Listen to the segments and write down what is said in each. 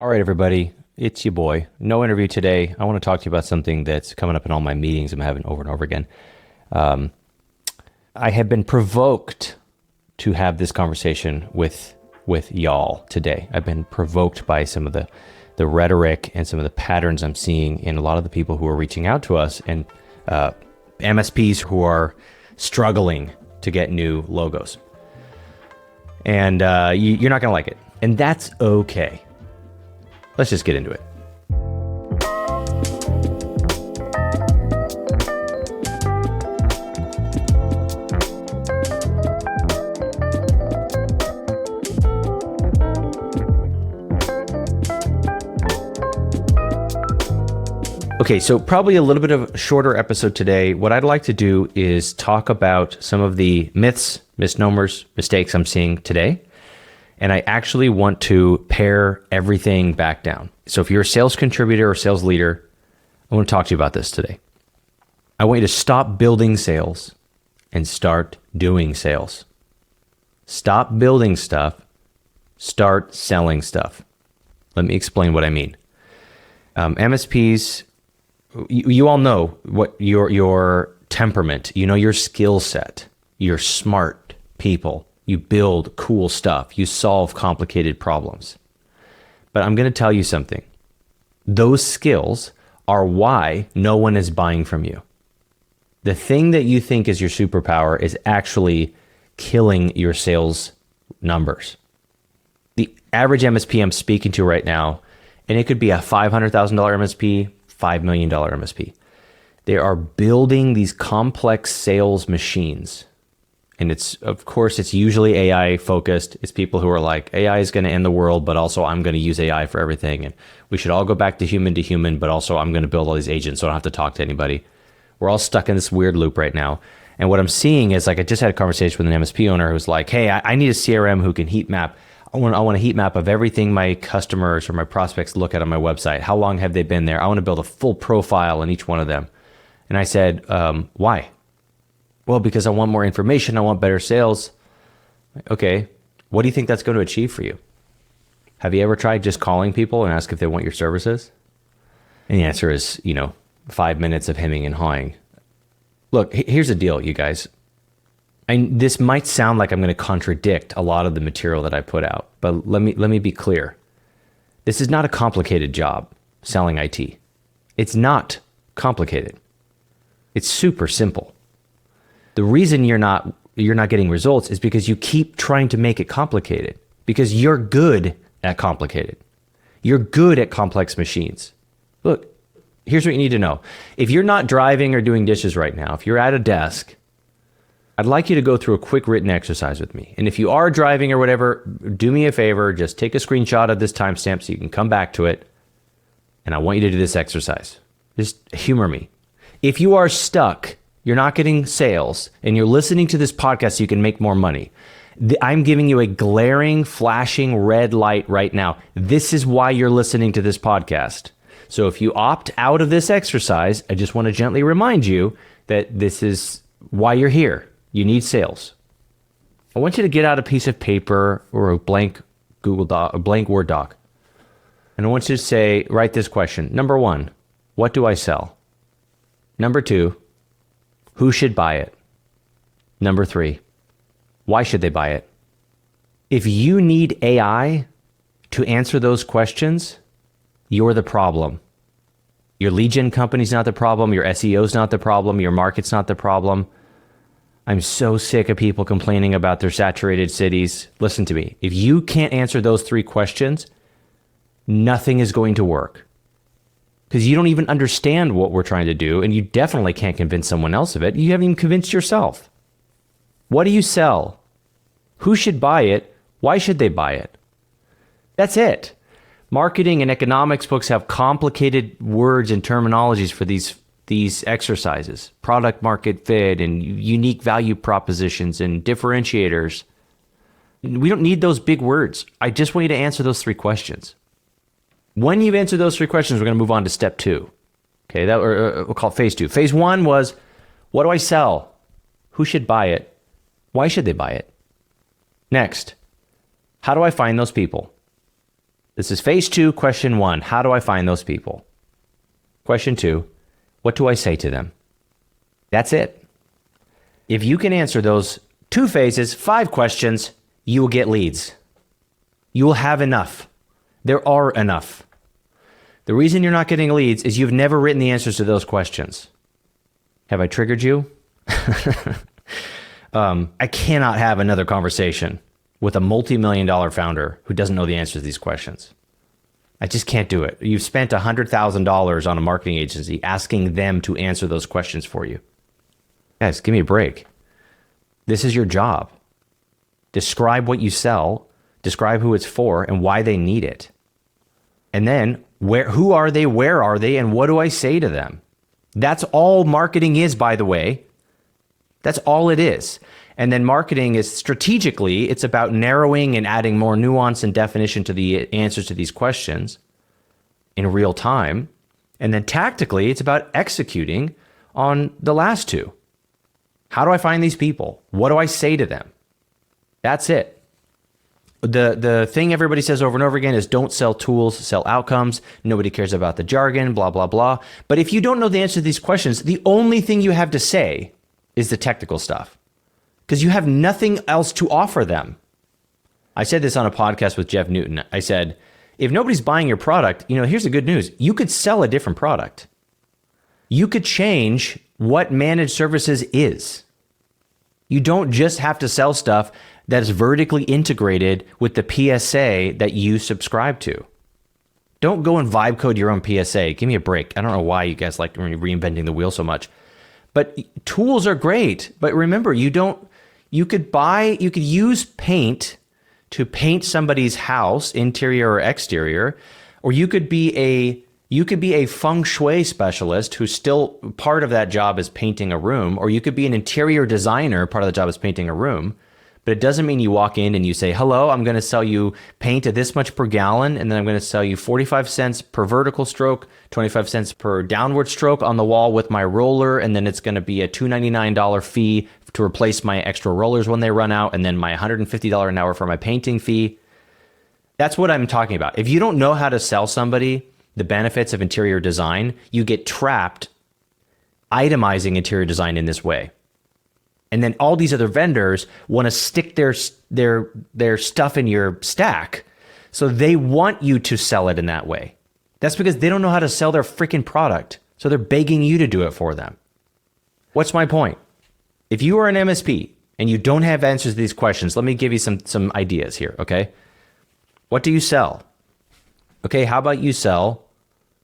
All right, everybody, it's your boy. No interview today. I want to talk to you about something that's coming up in all my meetings I'm having over and over again. Um, I have been provoked to have this conversation with y'all today. I've been provoked by some of the rhetoric and some of the patterns I'm seeing in a lot of the people who are reaching out to us and MSPs who are struggling to get new logos. And you're not going to like it. And that's okay. Let's just get into it. Okay, so probably a little bit of a shorter episode today. What I'd like to do is talk about some of the myths, misnomers, mistakes I'm seeing today. And I actually want to pare everything back down. So if you're a sales contributor or sales leader, I want to talk to you about this today. I want you to stop building sales and start doing sales. Stop building stuff, start selling stuff. Let me explain what I mean. MSPs, you all know what your temperament, you know your skill set. You're smart people. You build cool stuff. You solve complicated problems. But I'm going to tell you something. Those skills are why no one is buying from you. The thing that you think is your superpower is actually killing your sales numbers. The average MSP I'm speaking to right now, and it could be a $500,000 MSP, $5 million MSP. They are building these complex sales machines. And of course, it's usually AI focused. It's people who are like, AI is going to end the world, but also I'm going to use AI for everything. And we should all go back to human, but also I'm going to build all these agents so I don't have to talk to anybody. We're all stuck in this weird loop right now. And what I'm seeing is, like, I just had a conversation with an MSP owner who's like, hey, I need a CRM who can heat map. I want a heat map of everything my customers or my prospects look at on my website. How long have they been there? I want to build a full profile on each one of them. And I said, why? Well, because I want more information. I want better sales. Okay, what do you think that's going to achieve for you? Have you ever tried just calling people and ask if they want your services? And the answer is, 5 minutes of hemming and hawing. Look, here's the deal, you guys. This might sound like I'm going to contradict a lot of the material that I put out, but let me be clear. This is not a complicated job, selling IT. It's not complicated. It's super simple. The reason you're not getting results is because you keep trying to make it complicated, because you're good at complicated. You're good at complex machines. Look, here's what you need to know. If you're not driving or doing dishes right now, if you're at a desk, I'd like you to go through a quick written exercise with me. And if you are driving or whatever, do me a favor, just take a screenshot of this timestamp so you can come back to it. And I want you to do this exercise. Just humor me. If you are stuck, you're not getting sales, and you're listening to this podcast so you can make more money, I'm giving you a glaring, flashing red light right now. This is why you're listening to this podcast. So if you opt out of this exercise, I just want to gently remind you that this is why you're here. You need sales. I want you to get out a piece of paper or a blank Google Doc, a blank Word doc. And I want you to write this question. Number 1, what do I sell? Number 2, who should buy it? Number 3, why should they buy it? If you need AI to answer those questions, you're the problem. Your lead gen company's not the problem. Your SEO's not the problem. Your market's not the problem. I'm so sick of people complaining about their saturated cities. Listen to me. If you can't answer those 3 questions, nothing is going to work. Because you don't even understand what we're trying to do, and you definitely can't convince someone else of it. You haven't even convinced yourself. What do you sell? Who should buy it? Why should they buy it? That's it. Marketing and economics books have complicated words and terminologies for these exercises. Product market fit and unique value propositions and differentiators. We don't need those big words. I just want you to answer those 3 questions. When you've answered those 3 questions, we're going to move on to step 2. Okay, we'll call it phase 2. Phase 1 was, what do I sell? Who should buy it? Why should they buy it? Next, how do I find those people? This is phase 2, question 1. How do I find those people? Question 2, what do I say to them? That's it. If you can answer those 2 phases, 5 questions, you will get leads. You will have enough. There are enough. The reason you're not getting leads is you've never written the answers to those questions. Have I triggered you? I cannot have another conversation with a multi-million-dollar founder who doesn't know the answers to these questions. I just can't do it. You've spent $100,000 on a marketing agency asking them to answer those questions for you. Guys, give me a break. This is your job. Describe what you sell, describe who it's for and why they need it. And then, who are they, where are they, and what do I say to them? That's all marketing is, by the way. That's all it is. And then marketing is strategically, it's about narrowing and adding more nuance and definition to the answers to these questions in real time. And then tactically, it's about executing on the last 2. How do I find these people? What do I say to them? That's it. The thing everybody says over and over again is don't sell tools, sell outcomes. Nobody cares about the jargon, blah, blah, blah. But if you don't know the answer to these questions, the only thing you have to say is the technical stuff, because you have nothing else to offer them. I said this on a podcast with Jeff Newton. I said, if nobody's buying your product, here's the good news. You could sell a different product. You could change what managed services is. You don't just have to sell stuff that is vertically integrated with the PSA that you subscribe to. Don't go and vibe code your own PSA. Give me a break. I don't know why you guys like reinventing the wheel so much. But tools are great. But remember, you could use paint to paint somebody's house, interior or exterior, or you could be a feng shui specialist who's still part of that job is painting a room, or you could be an interior designer, part of the job is painting a room. But it doesn't mean you walk in and you say, hello, I'm going to sell you paint at this much per gallon, and then I'm going to sell you 45 cents per vertical stroke, 25 cents per downward stroke on the wall with my roller, and then it's going to be a $299 fee to replace my extra rollers when they run out, and then my $150 an hour for my painting fee. That's what I'm talking about. If you don't know how to sell somebody the benefits of interior design, you get trapped itemizing interior design in this way. And then all these other vendors want to stick their stuff in your stack. So they want you to sell it in that way. That's because they don't know how to sell their freaking product. So they're begging you to do it for them. What's my point? If you are an MSP and you don't have answers to these questions, let me give you some ideas here, okay? What do you sell? Okay, how about you sell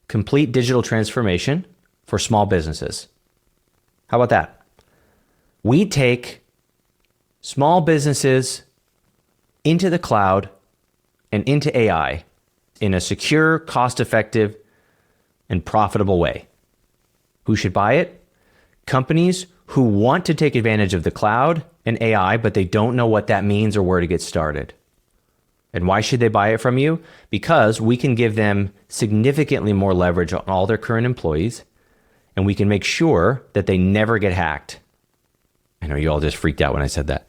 complete digital transformation for small businesses? How about that? We take small businesses into the cloud and into AI in a secure, cost-effective, and profitable way. Who should buy it? Companies who want to take advantage of the cloud and AI, but they don't know what that means or where to get started. And why should they buy it from you? Because we can give them significantly more leverage on all their current employees, and we can make sure that they never get hacked. I know you all just freaked out when I said that.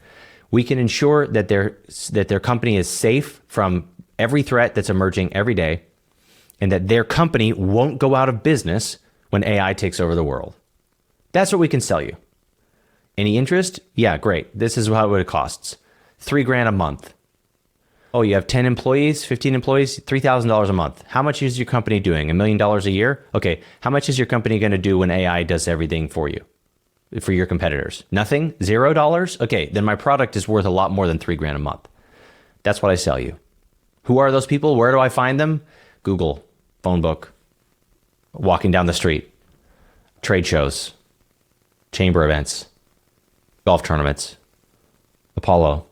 We can ensure that their company is safe from every threat that's emerging every day, and that their company won't go out of business when AI takes over the world. That's what we can sell you. Any interest? Yeah, great. This is what it costs. $3,000 a month. Oh, you have 10 employees, 15 employees, $3,000 a month. How much is your company doing? $1 million a year? Okay, how much is your company going to do when AI does everything for you? For your competitors? Nothing? $0? Okay, then my product is worth a lot more than $3,000 a month. That's what I sell you. Who are those people? Where do I find them? Google, phone book, walking down the street, trade shows, chamber events, golf tournaments, Apollo.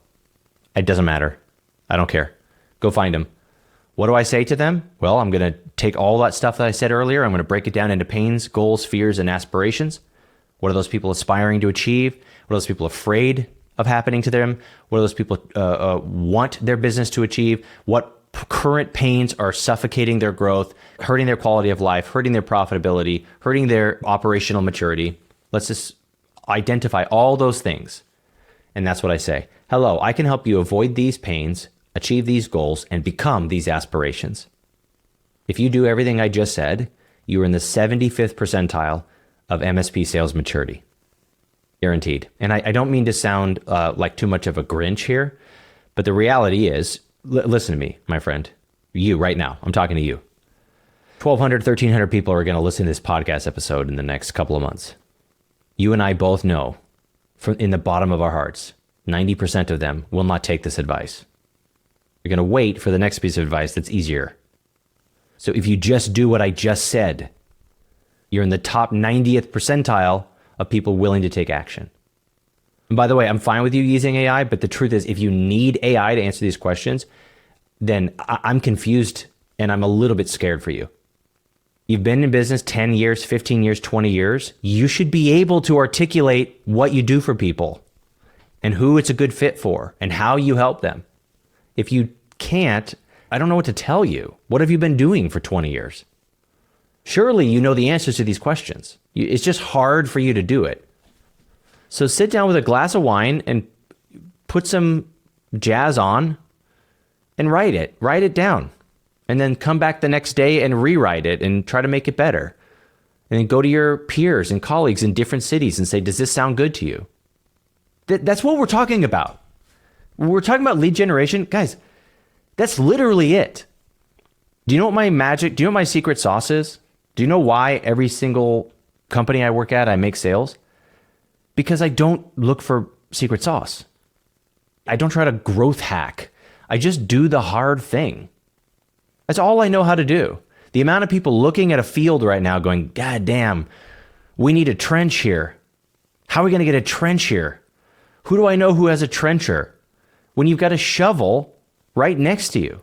It doesn't matter. I don't care. Go find them. What do I say to them? Well, I'm going to take all that stuff that I said earlier. I'm going to break it down into pains, goals, fears, and aspirations. What are those people aspiring to achieve? What are those people afraid of happening to them? What are those people want their business to achieve? What current pains are suffocating their growth, hurting their quality of life, hurting their profitability, hurting their operational maturity? Let's just identify all those things. And that's what I say. Hello, I can help you avoid these pains, achieve these goals, and become these aspirations. If you do everything I just said, you are in the 75th percentile of MSP sales maturity. Guaranteed. And I don't mean to sound like too much of a Grinch here, but the reality is, listen to me, my friend. You right now, I'm talking to you. 1,200, 1,300 people are going to listen to this podcast episode in the next couple of months. You and I both know from in the bottom of our hearts, 90% of them will not take this advice. You're going to wait for the next piece of advice that's easier. So if you just do what I just said, you're in the top 90th percentile of people willing to take action. And by the way, I'm fine with you using AI, but the truth is, if you need AI to answer these questions, then I'm confused and I'm a little bit scared for you. You've been in business 10 years, 15 years, 20 years. You should be able to articulate what you do for people and who it's a good fit for and how you help them. If you can't, I don't know what to tell you. What have you been doing for 20 years? Surely you know the answers to these questions. It's just hard for you to do it. So sit down with a glass of wine and put some jazz on and write it down. And then come back the next day and rewrite it and try to make it better. And then go to your peers and colleagues in different cities and say, does this sound good to you? That's what we're talking about. When we're talking about lead generation, guys, that's literally it. Do you know what my secret sauce is? Do you know why every single company I work at, I make sales? Because I don't look for secret sauce. I don't try to growth hack. I just do the hard thing. That's all I know how to do. The amount of people looking at a field right now going, God damn, we need a trench here. How are we going to get a trench here? Who do I know who has a trencher? When you've got a shovel right next to you.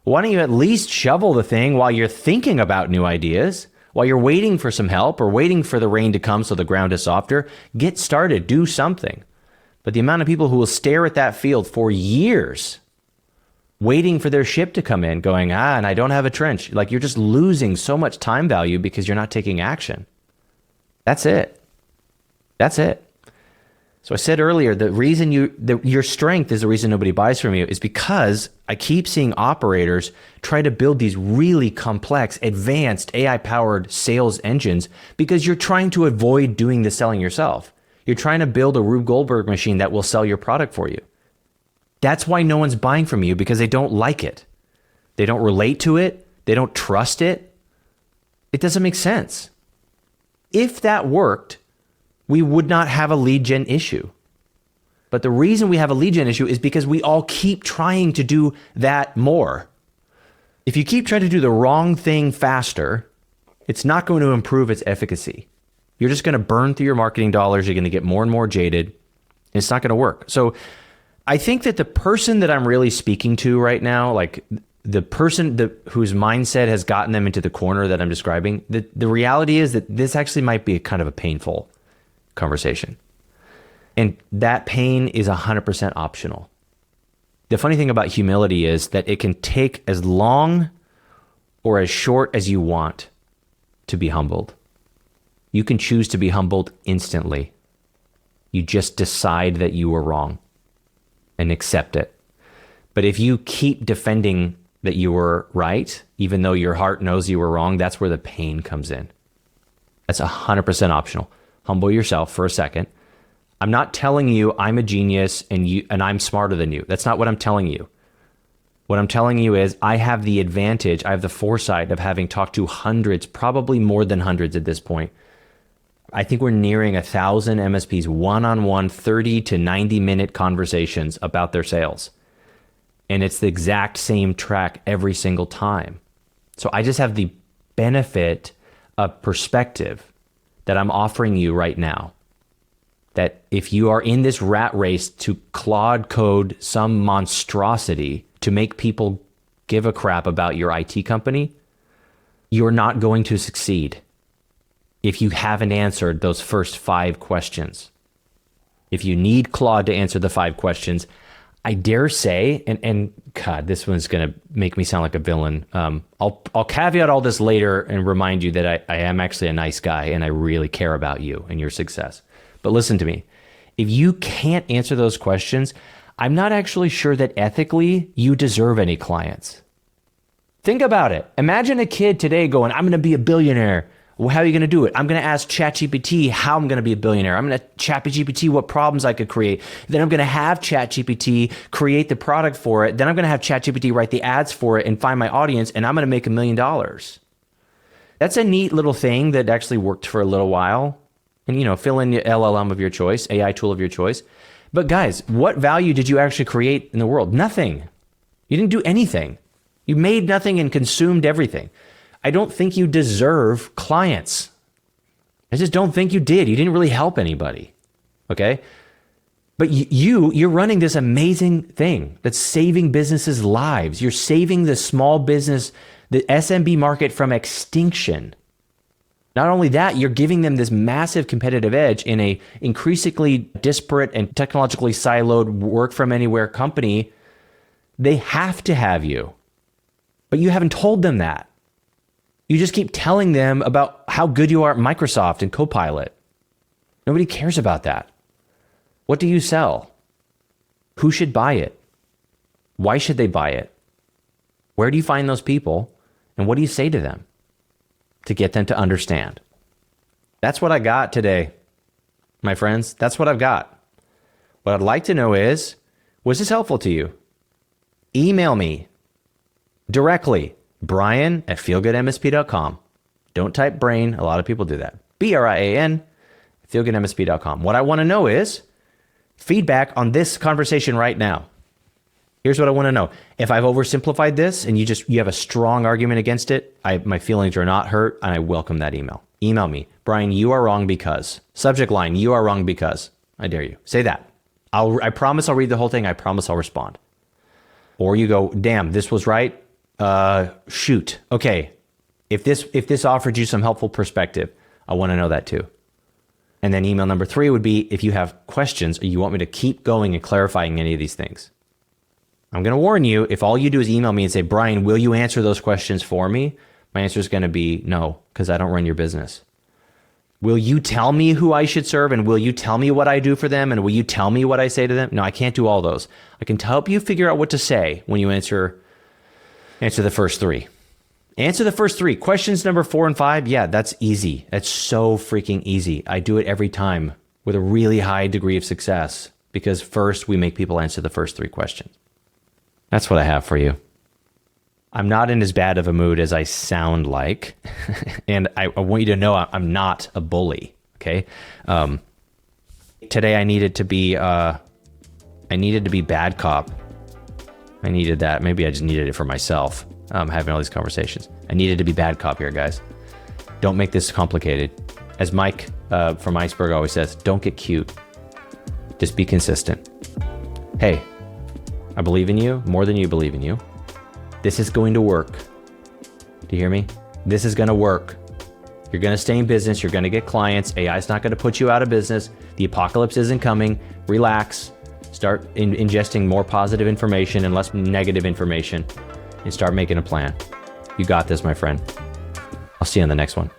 Why don't you at least shovel the thing while you're thinking about new ideas, while you're waiting for some help or waiting for the rain to come so the ground is softer? Get started, do something. But the amount of people who will stare at that field for years waiting for their ship to come in, going, and I don't have a trench. Like, you're just losing so much time value because you're not taking action. That's it. That's it. So I said earlier, the reason your strength is the reason nobody buys from you is because I keep seeing operators try to build these really complex, advanced AI-powered sales engines because you're trying to avoid doing the selling yourself. You're trying to build a Rube Goldberg machine that will sell your product for you. That's why no one's buying from you, because they don't like it. They don't relate to it. They don't trust it. It doesn't make sense. If that worked, we would not have a lead gen issue. But the reason we have a lead gen issue is because we all keep trying to do that more. If you keep trying to do the wrong thing faster, it's not going to improve its efficacy. You're just going to burn through your marketing dollars. You're going to get more and more jaded. And it's not going to work. So I think that the person that I'm really speaking to right now, like the person whose mindset has gotten them into the corner that I'm describing, the reality is that this actually might be kind of a painful conversation. And that pain is 100% optional. The funny thing about humility is that it can take as long or as short as you want to be humbled. You can choose to be humbled instantly. You just decide that you were wrong and accept it. But if you keep defending that you were right, even though your heart knows you were wrong, that's where the pain comes in. That's 100% optional. Humble yourself for a second. I'm not telling you I'm a genius and I'm smarter than you. That's not what I'm telling you. What I'm telling you is I have the advantage, I have the foresight of having talked to hundreds, probably more than hundreds at this point. I think we're nearing 1,000 MSPs, one-on-one, 30 to 90-minute conversations about their sales. And it's the exact same track every single time. So I just have the benefit of perspective that I'm offering you right now. That if you are in this rat race to Claude code some monstrosity to make people give a crap about your IT company, you're not going to succeed if you haven't answered those first 5 questions. If you need Claude to answer the 5 questions, I dare say, and God, this one's going to make me sound like a villain. I'll caveat all this later and remind you that I am actually a nice guy and I really care about you and your success. But listen to me. If you can't answer those questions, I'm not actually sure that ethically you deserve any clients. Think about it. Imagine a kid today going, I'm going to be a billionaire. Well, how are you going to do it? I'm going to ask ChatGPT how I'm going to be a billionaire. I'm going to ChatGPT what problems I could create. Then I'm going to have ChatGPT create the product for it. Then I'm going to have ChatGPT write the ads for it and find my audience, and I'm going to make $1 million. That's a neat little thing that actually worked for a little while. And, fill in the LLM of your choice, AI tool of your choice. But guys, what value did you actually create in the world? Nothing. You didn't do anything. You made nothing and consumed everything. I don't think you deserve clients. I just don't think you did. You didn't really help anybody. Okay? But you're running this amazing thing that's saving businesses' lives. You're saving the small business, the SMB market from extinction. Not only that, you're giving them this massive competitive edge in a increasingly disparate and technologically siloed work from anywhere company. They have to have you. But you haven't told them that. You just keep telling them about how good you are at Microsoft and Copilot. Nobody cares about that. What do you sell? Who should buy it? Why should they buy it? Where do you find those people? And what do you say to them to get them to understand? That's what I got today, my friends. That's what I've got. What I'd like to know is, was this helpful to you? Email me directly, brian@feelgoodmsp.com. Don't type brain. A lot of people do that. BRIAN, feelgoodmsp.com. What I want to know is feedback on this conversation right now. Here's what I want to know. If I've oversimplified this and you have a strong argument against it, my feelings are not hurt, and I welcome that email. Email me, Brian, you are wrong because. Subject line, you are wrong because. I dare you. Say that. I promise I'll read the whole thing. I promise I'll respond. Or you go, damn, this was right. Shoot. Okay. If this offered you some helpful perspective, I want to know that too. And then email number 3 would be if you have questions or you want me to keep going and clarifying any of these things. I'm going to warn you, if all you do is email me and say, Brian, will you answer those questions for me? My answer is going to be no, because I don't run your business. Will you tell me who I should serve, and will you tell me what I do for them, and will you tell me what I say to them? No, I can't do all those. I can help you figure out what to say when you answer the first 3. Answer the first 3. Questions number 4 and 5, yeah, that's easy. That's so freaking easy. I do it every time with a really high degree of success, because first we make people answer the first 3 questions. That's what I have for you. I'm not in as bad of a mood as I sound like. And I want you to know I'm not a bully, okay? Today I needed to be bad cop. I needed that. Maybe I just needed it for myself, having all these conversations. I needed to be bad cop here, guys. Don't make this complicated. As Mike from Iceberg always says, don't get cute. Just be consistent. Hey, I believe in you more than you believe in you. This is going to work. Do you hear me? This is going to work. You're going to stay in business. You're going to get clients. AI is not going to put you out of business. The apocalypse isn't coming. Relax. Start ingesting more positive information and less negative information, and start making a plan. You got this, my friend. I'll see you on the next one.